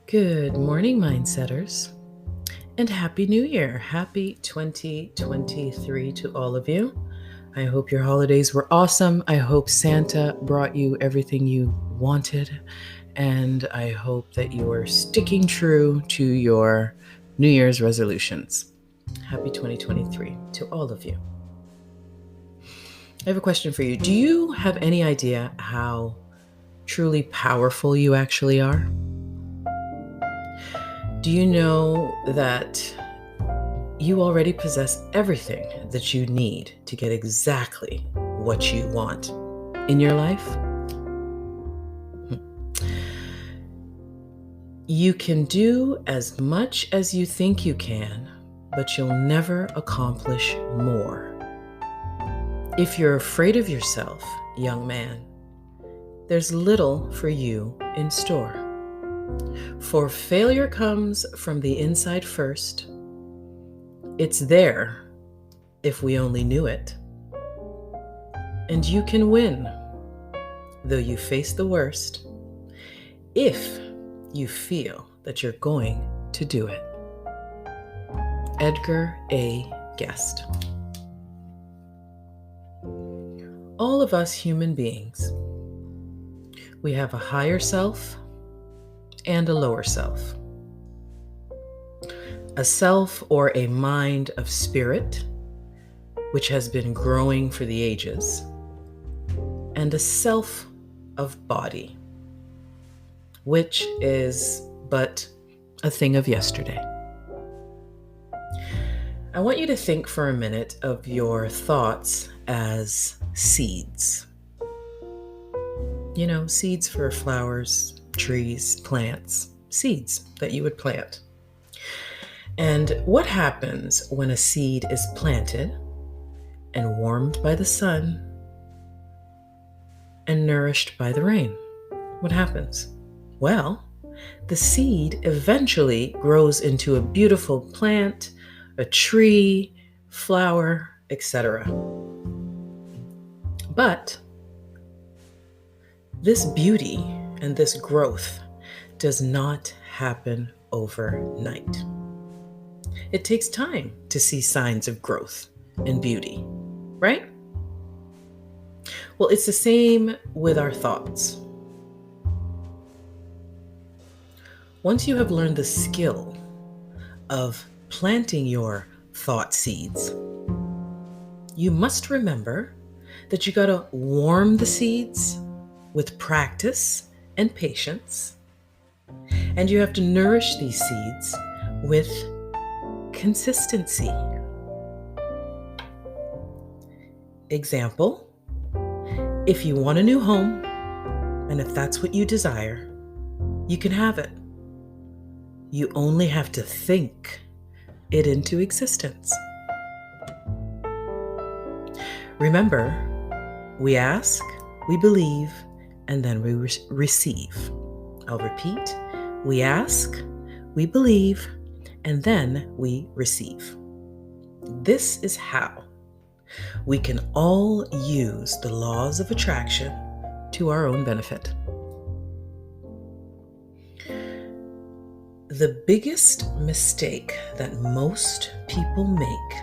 Good morning, Mindsetters, and Happy New Year. Happy 2023 to all of you. I hope your holidays were awesome. I hope Santa brought you everything you wanted, and I hope that you are sticking true to your New Year's resolutions. Happy 2023 to all of you. I have a question for you. Do you have any idea how truly powerful you actually are? Do you know that you already possess everything that you need to get exactly what you want in your life? You can do as much as you think you can, but you'll never accomplish more. If you're afraid of yourself, young man, there's little for you in store. For failure comes from the inside first. It's there if we only knew it. And you can win, though you face the worst, if you feel that you're going to do it. Edgar A. Guest. All of us human beings, we have a higher self and a lower self. A self or a mind of spirit, which has been growing for the ages, and a self of body, which is but a thing of yesterday. I want you to think for a minute of your thoughts as seeds. You know, seeds for flowers, trees, plants, seeds that you would plant. And what happens when a seed is planted and warmed by the sun and nourished by the rain? What happens? Well, the seed eventually grows into a beautiful plant, a tree, flower, etc. But this beauty and this growth does not happen overnight. It takes time to see signs of growth and beauty, right? Well, it's the same with our thoughts. Once you have learned the skill of planting your thought seeds, you must remember that you gotta warm the seeds with practice and patience, and you have to nourish these seeds with consistency. Example, if you want a new home, and if that's what you desire, you can have it. You only have to think it into existence. Remember, we ask, we believe, and then we receive. I'll repeat, we ask, we believe, and then we receive. This is how we can all use the laws of attraction to our own benefit. The biggest mistake that most people make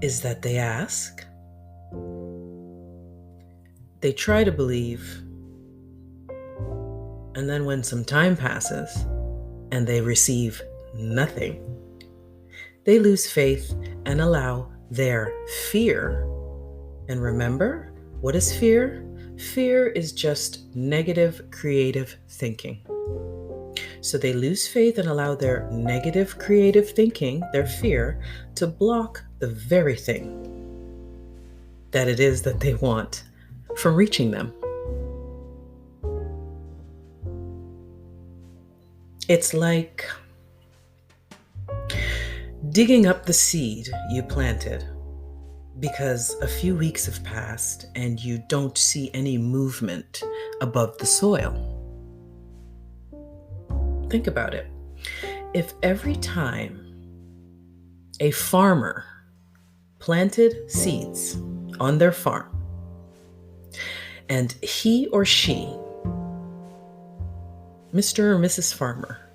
is that they ask, they try to believe, and then when some time passes and they receive nothing, they lose faith and allow their fear. And remember, what is fear? Fear is just negative creative thinking. So they lose faith and allow their negative creative thinking, their fear, to block the very thing that it is that they want from reaching them. It's like digging up the seed you planted because a few weeks have passed and you don't see any movement above the soil. Think about it. If every time a farmer planted seeds on their farm and he or she Mr. or Mrs. Farmer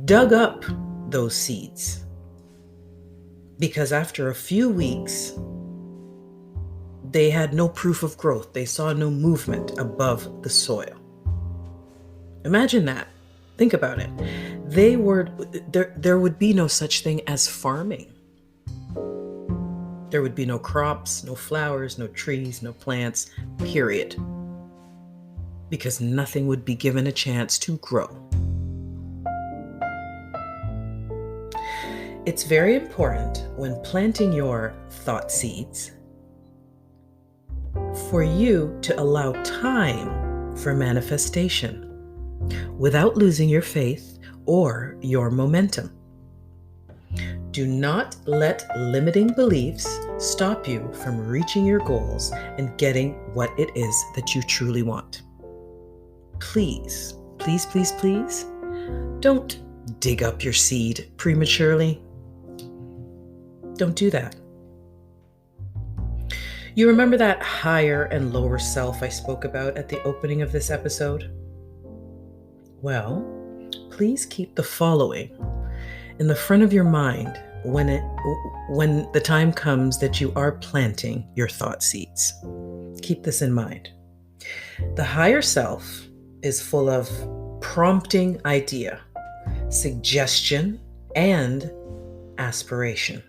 dug up those seeds because after a few weeks, they had no proof of growth. They saw no movement above the soil. Imagine that. Think about it. There would be no such thing as farming. There would be no crops, no flowers, no trees, no plants, period. Because nothing would be given a chance to grow. It's very important when planting your thought seeds for you to allow time for manifestation without losing your faith or your momentum. Do not let limiting beliefs stop you from reaching your goals and getting what it is that you truly want. Please, please, please, please, don't dig up your seed prematurely. Don't do that. You remember that higher and lower self I spoke about at the opening of this episode? Well, please keep the following in the front of your mind when the time comes that you are planting your thought seeds. Keep this in mind. The higher self is full of prompting idea, suggestion, and aspiration.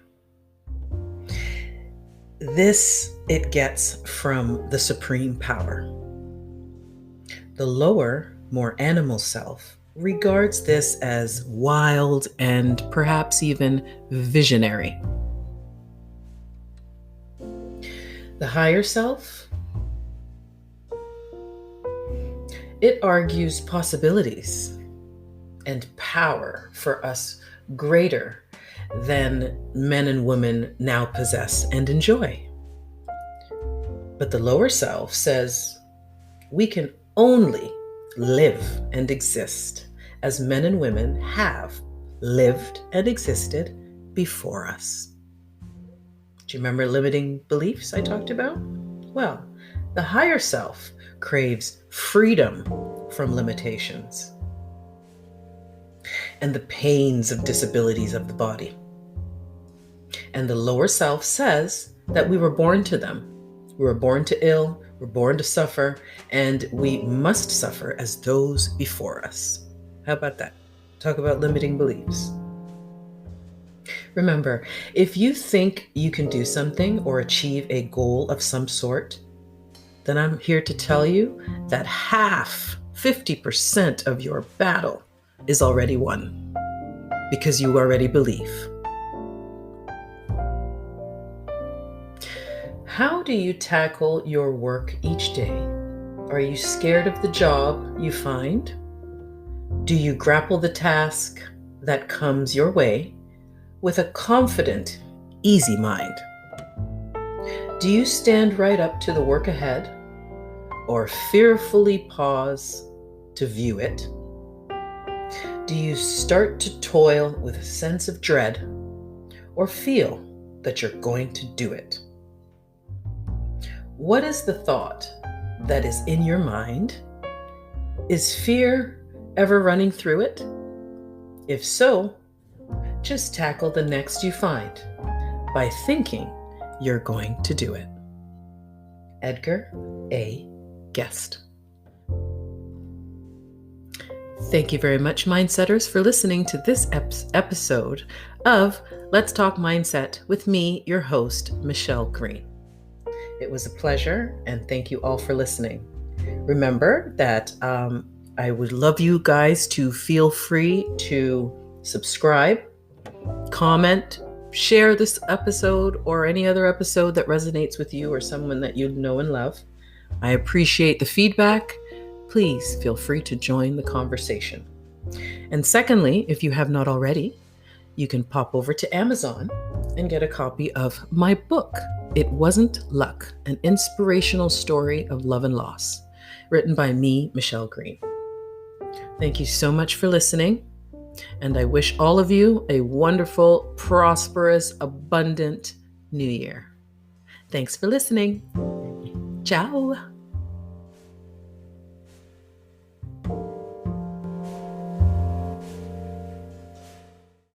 This it gets from the supreme power. The lower, more animal self regards this as wild and perhaps even visionary. The higher self, it argues possibilities and power for us greater than men and women now possess and enjoy. But the lower self says we can only live and exist as men and women have lived and existed before us. Do you remember limiting beliefs I talked about? Well, the higher self craves freedom from limitations and the pains of disabilities of the body. And the lower self says that we were born to them. We were born to ill, we're born to suffer, and we must suffer as those before us. How about that? Talk about limiting beliefs. Remember, if you think you can do something or achieve a goal of some sort, then I'm here to tell you that 50% of your battle is already won because you already believe. How do you tackle your work each day? Are you scared of the job you find? Do you grapple the task that comes your way with a confident, easy mind? Do you stand right up to the work ahead or fearfully pause to view it? Do you start to toil with a sense of dread or feel that you're going to do it? What is the thought that is in your mind? Is fear ever running through it? If so, just tackle the next you find by thinking you're going to do it. Edgar A. Guest. Thank you very much, Mindsetters, for listening to this episode of Let's Talk Mindset with me, your host, Michelle Green. It was a pleasure, and thank you all for listening. Remember that I would love you guys to feel free to subscribe, comment, share this episode or any other episode that resonates with you or someone that you know and love. I appreciate the feedback. Please feel free to join the conversation. And secondly, if you have not already, you can pop over to Amazon and get a copy of my book, It Wasn't Luck, an inspirational story of love and loss, written by me, Michelle Green. Thank you so much for listening, and I wish all of you a wonderful, prosperous, abundant new year. Thanks for listening. Ciao.